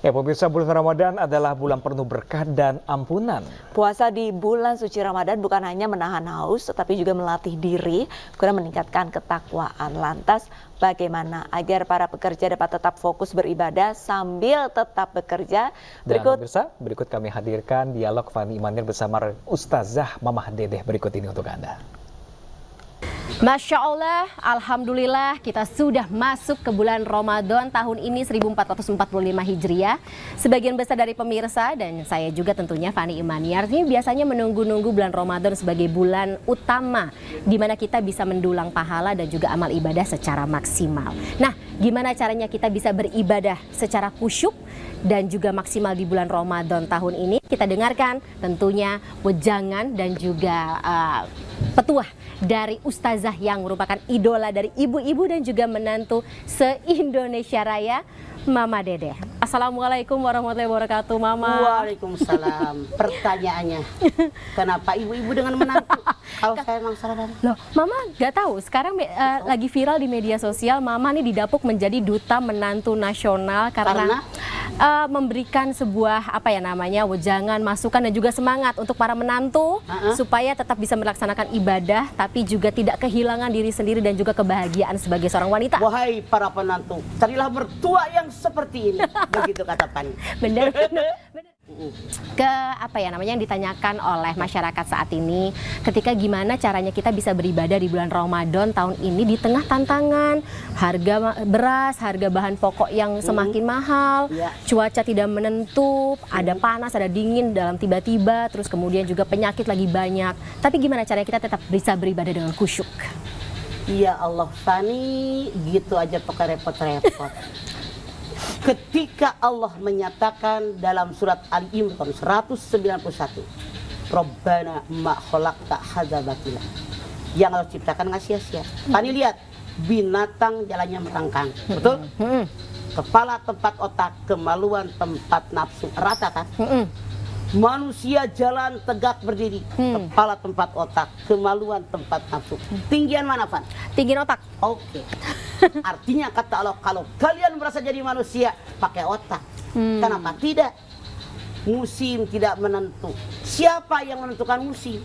Ya, pemirsa, bulan Ramadan adalah bulan penuh berkah dan ampunan. Puasa di bulan suci Ramadan bukan hanya menahan haus, tetapi juga melatih diri guna meningkatkan ketakwaan. Lantas, bagaimana agar para pekerja dapat tetap fokus beribadah sambil tetap bekerja? Dan pemirsa, berikut kami hadirkan dialog Fani Imanir bersama Ustazah Mamah Dedeh berikut ini untuk Anda. Masya Allah, Alhamdulillah kita sudah masuk ke bulan Ramadan tahun ini 1445 Hijriah. Sebagian besar dari pemirsa dan saya juga tentunya Fani Imaniar ini biasanya menunggu-nunggu bulan Ramadan sebagai bulan utama di mana kita bisa mendulang pahala dan juga amal ibadah secara maksimal. Nah, gimana caranya kita bisa beribadah secara khusyuk dan juga maksimal di bulan Ramadan tahun ini? Kita dengarkan tentunya wejangan dan juga petuah dari Ustazah yang merupakan idola dari ibu-ibu dan juga menantu se-Indonesia Raya, Mama Dedeh. Assalamualaikum warahmatullahi wabarakatuh, Mama. Waalaikumsalam. Pertanyaannya, kenapa ibu-ibu dengan menantu? Kalau saya emang salah. Loh, Mama gak tahu. Sekarang lagi viral di media sosial, Mama nih didapuk menjadi duta menantu nasional karena memberikan sebuah wejangan, masukan dan juga semangat untuk para menantu supaya tetap bisa melaksanakan ibadah tapi juga tidak kehilangan diri sendiri dan juga kebahagiaan sebagai seorang wanita. Wahai para penantu, carilah mertua yang seperti ini. Begitu kata Pani. Benar. Yang ditanyakan oleh masyarakat saat ini ketika gimana caranya kita bisa beribadah di bulan Ramadan tahun ini di tengah tantangan harga beras, harga bahan pokok yang semakin mahal, cuaca tidak menentu, ada panas, ada dingin dalam tiba-tiba, terus kemudian juga penyakit lagi banyak. Tapi gimana caranya kita tetap bisa beribadah dengan khusyuk? Ya Allah, Fani, gitu aja pakai repot-repot. Ketika Allah menyatakan dalam surat Ali Imran 191, Rabbana ma khalaqta hadza batila. Yang Allah ciptakan nggak sia-sia. Pani lihat, binatang jalannya merangkang, betul? Kepala tempat otak, kemaluan tempat nafsu, rata kan? Manusia jalan tegak berdiri, kepala tempat otak, kemaluan tempat nafsu. Tinggian mana, Fan? Tinggian otak. Oke. Artinya kata Allah, kalau kalian merasa jadi manusia, pakai otak. Kenapa tidak? Musim tidak menentu. Siapa yang menentukan musim?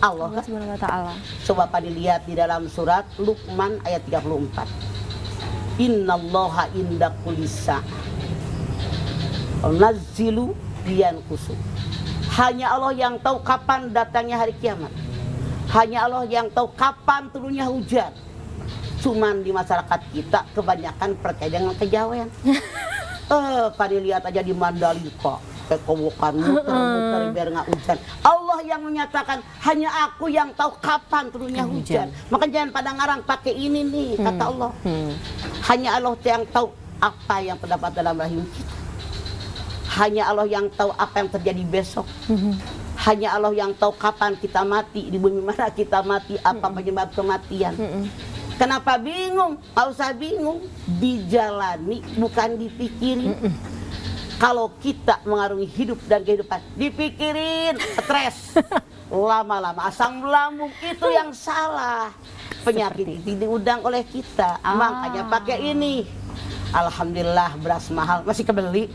Allah Subhanahu wa Ta'ala. Coba pada lihat di dalam surat Luqman ayat 34. Innallaha inda kulli sa'ah nazzilu yanqusu. Hanya Allah yang tahu kapan datangnya hari kiamat. Hanya Allah yang tahu kapan turunnya hujan. Cuman di masyarakat kita kebanyakan percaya dengan kejawen. Pada lihat aja di Mandalika, kekowokan muter-muter biar nggak hujan. Allah yang menyatakan hanya aku yang tahu kapan turunnya hujan. Maka jangan pada ngarang pakai ini nih, kata Allah. Hanya Allah yang tahu apa yang terdapat dalam rahim kita. Hanya Allah yang tahu apa yang terjadi besok. Hanya Allah yang tahu kapan kita mati, di bumi mana kita mati, apa penyebab kematian. Kenapa bingung? Nggak usah bingung, dijalani bukan dipikirin. Kalau kita mengarungi hidup dan kehidupan, dipikirin, stres. Lama-lama asam lambung itu yang salah. Penyakit itu diundang oleh kita. Makanya pakai ini. Alhamdulillah beras mahal, masih kebeli.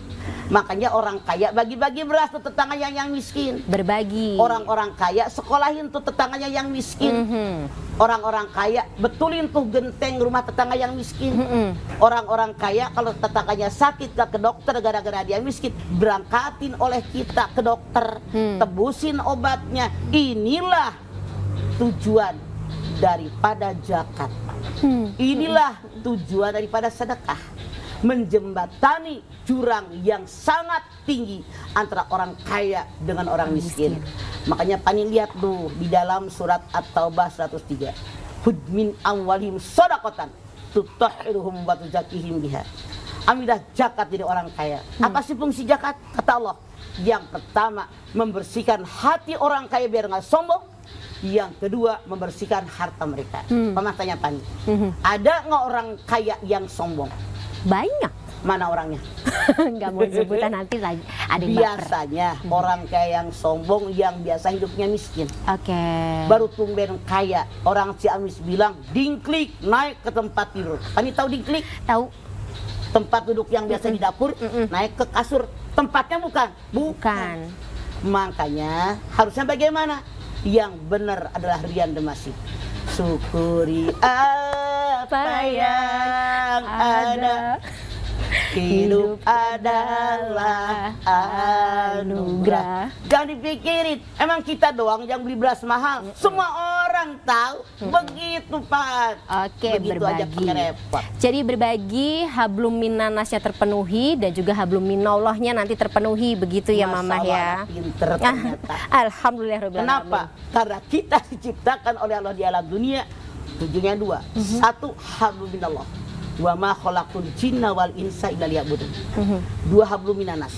Makanya orang kaya bagi-bagi beras tuh tetangganya yang miskin. Berbagi. Orang-orang kaya sekolahin tuh tetangganya yang miskin. Orang-orang kaya betulin tuh genteng rumah tetangga yang miskin. Orang-orang kaya kalau tetangganya sakit gak ke dokter gara-gara dia miskin, berangkatin oleh kita ke dokter, tebusin obatnya. Inilah tujuan daripada zakat. Inilah tujuan daripada sedekah. Menjembatani jurang yang sangat tinggi antara orang kaya dengan orang miskin. Makanya Pani lihat tuh di dalam surat At-Taubah 103. Hud min amwalihim shadaqatan tutahhiruhum wa tuzakkihim biha. Ambillah zakat dari orang kaya. Apa sih fungsi zakat? Kata Allah, yang pertama membersihkan hati orang kaya biar nggak sombong. Yang kedua membersihkan harta mereka. Tanya Pani, ada nggak orang kaya yang sombong? Banyak. Mana orangnya? Nggak mau sebutan nanti lagi. Ada yang biasanya orang kaya yang sombong yang biasa hidupnya miskin. Oke. Baru tumben kaya. Orang Ciamis bilang dingklik naik ke tempat tidur. Pani tahu dingklik? Tahu. tempat duduk yang biasa di dapur, naik ke kasur. Tempatnya bukan. Bukan. Makanya harusnya bagaimana? Yang benar adalah rian demasi. Syukuri apa yang ada. Hidup adalah anugerah. Jangan dipikirin, emang kita doang yang beli beras mahal. Semua orang tahu. Begitu Pak. Oke, begitu aja berbagi. pakai repot. Jadi berbagi, hablum minanasnya terpenuhi dan juga hablum minallahnya nanti terpenuhi, begitu ya Masya Mama Allah, ya. anak pinter ternyata. Alhamdulillah. Kenapa? Karena kita diciptakan oleh Allah di alam dunia. Tujuannya dua. Satu, hablum minallah. Wa ma khalaqtul jinna wal insa illa liya'budun. Dua hablum minanas.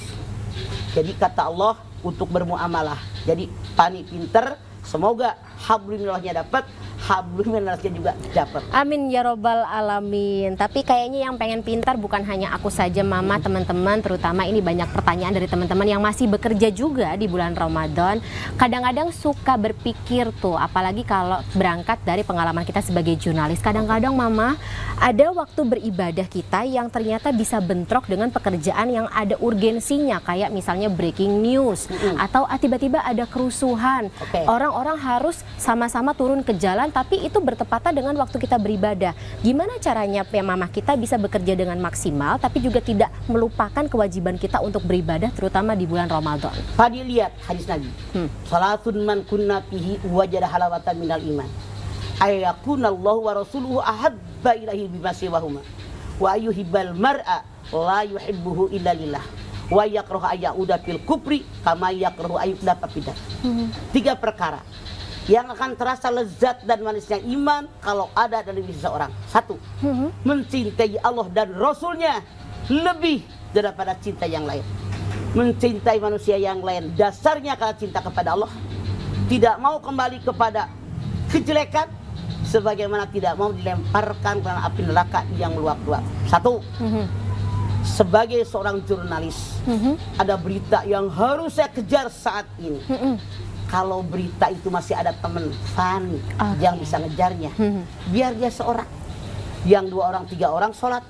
Jadi kata Allah untuk bermuamalah. Jadi Pani pinter, semoga hablum minallahnya dapat, hablum minanasnya juga dapat. Amin ya robbal alamin. Tapi kayaknya yang pengen pintar bukan hanya aku saja Mama, teman-teman, terutama ini banyak pertanyaan dari teman-teman yang masih bekerja juga di bulan Ramadan. Kadang-kadang suka berpikir tuh, apalagi kalau berangkat dari pengalaman kita sebagai jurnalis. Kadang-kadang Mama, ada waktu beribadah kita yang ternyata bisa bentrok dengan pekerjaan yang ada urgensinya, kayak misalnya breaking news atau tiba-tiba ada kerusuhan. Oke. Orang-orang harus sama-sama turun ke jalan, tapi itu bertepatan dengan waktu kita beribadah. Gimana caranya ya Mama kita bisa bekerja dengan maksimal tapi juga tidak melupakan kewajiban kita untuk beribadah terutama di bulan Ramadan? Tadi lihat hadis Nabi. Salatun man kunna fihi wajada halawatan minal iman. Ayakunallahu wa rasuluhu ahabba ilahi bima siwahuma. Wa ayuhibbal mar'a la yuhibbuhu illa lillah. Wa yakrahu ayyauda fil kufri kama yakrahu ayyuda fidah. Tiga perkara yang akan terasa lezat dan manisnya iman kalau ada dalam diri seseorang. Satu, mencintai Allah dan Rasulnya lebih daripada cinta yang lain. Mencintai manusia yang lain dasarnya karena cinta kepada Allah, tidak mau kembali kepada kejelekan, sebagaimana tidak mau dilemparkan ke dalam api neraka yang meluap-luap. Satu, sebagai seorang jurnalis, ada berita yang harus saya kejar saat ini. Kalau berita itu masih ada teman Fani yang bisa ngejarnya, biar dia seorang, yang 2 orang 3 orang sholat.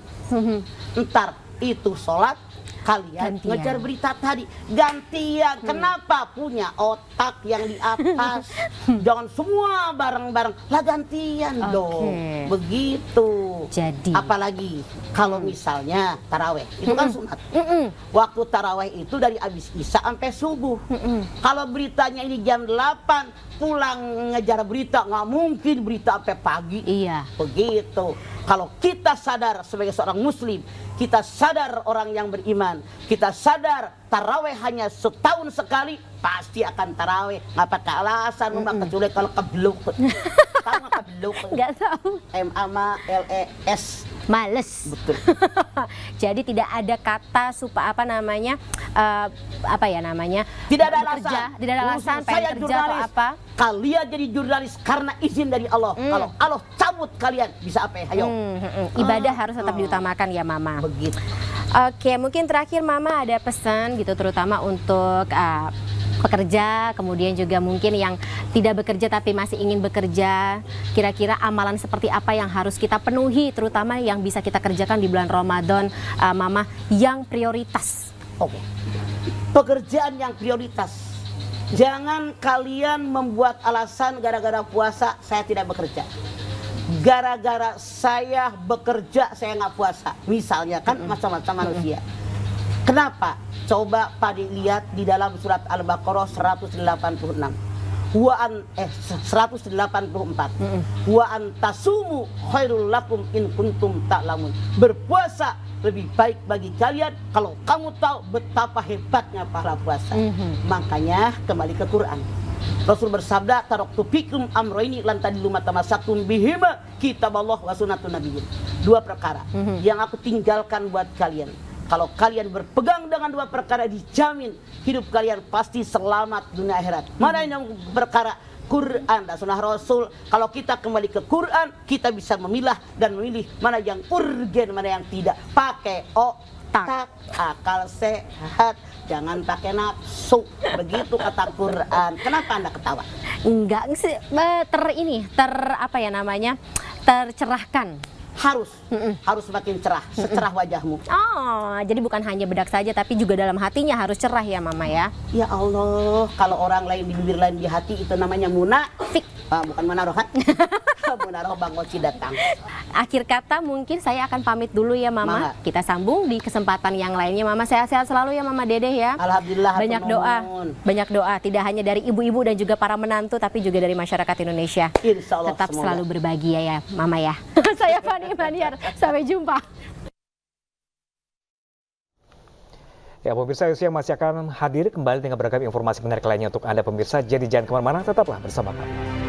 Entar itu sholat, kalian Gantian. ngejar berita tadi gantian. Kenapa? Punya otak yang di atas. Jangan semua bareng-bareng lah, gantian dong. Begitu. Jadi Apalagi kalau misalnya taraweh itu kan sunat. Waktu taraweh itu dari abis isya sampai subuh. Kalau beritanya ini jam 8 pulang ngejar berita, nggak mungkin berita sampai pagi. iya. Begitu. Kalau kita sadar sebagai seorang muslim, kita sadar orang yang beriman, kita sadar taraweh hanya setahun sekali, pasti akan taraweh. Nggak pakai alasan, kecuali kalau kebluk. Tahu nggak kebluk? Nggak tahu. M-A-L-E-S. Males. Betul. Jadi tidak ada kata apa namanya Tidak ada bekerja, alasan. tidak ada alasan Urusan pengen saya kerja atau jurnalis. apa. Kalian jadi jurnalis karena izin dari Allah. Kalau Allah cabut kalian bisa apa? Ayo. Ibadah harus tetap diutamakan ya Mama. Begitu. Oke, mungkin terakhir Mama ada pesan gitu terutama untuk pekerja, kemudian juga mungkin yang tidak bekerja tapi masih ingin bekerja. Kira-kira amalan seperti apa yang harus kita penuhi, terutama yang bisa kita kerjakan di bulan Ramadan, Mama, yang prioritas? Oke. Pekerjaan yang prioritas. Jangan kalian membuat alasan gara-gara puasa saya tidak bekerja. Gara-gara saya bekerja saya nggak puasa. Misalnya kan macam-macam manusia. Kenapa? Coba Padi lihat di dalam surat Al-Baqarah 186. 184. Wa antasumu khairul lakum in kuntum ta'lamun. Berpuasa lebih baik bagi kalian kalau kamu tahu betapa hebatnya pahala puasa. Makanya kembali ke Quran. Rasul bersabda, taraktu fikum amroini lan tadilu matamassakum bihima kitaballah wa sunnatun nabiyyin. 2 perkara yang aku tinggalkan buat kalian. Kalau kalian berpegang dengan 2 perkara, dijamin hidup kalian pasti selamat dunia akhirat. Mana yang perkara? Quran dan sunnah Rasul. Kalau kita kembali ke Quran, kita bisa memilah dan memilih mana yang urgen, mana yang tidak. Pakai otak, akal sehat, jangan pakai nafsu. Begitu kata Quran. Kenapa Anda ketawa? Enggak sih, tercerahkan. harus makin cerah, secerah wajahmu. Oh, jadi bukan hanya bedak saja tapi juga dalam hatinya harus cerah ya Mama ya. Ya Allah, kalau orang lain di bibir lain di hati itu namanya munafik. Bukan menaruh kan? Menaruh Bang Oci datang. Akhir kata mungkin saya akan pamit dulu ya Mama. Mama. Kita sambung di kesempatan yang lainnya Mama. Sehat-sehat selalu ya Mama Dedeh ya. Alhamdulillah. Banyak doa, banyak doa tidak hanya dari ibu-ibu dan juga para menantu tapi juga dari masyarakat Indonesia. Insya Allah, Tetap semoga. selalu berbahagia ya Mama ya. Saya Fani Maniar, sampai jumpa. Ya pemirsa, Usia masih akan hadir kembali dengan beragam informasi menarik lainnya untuk Anda pemirsa. Jadi jangan kemana-mana, tetaplah bersama kami.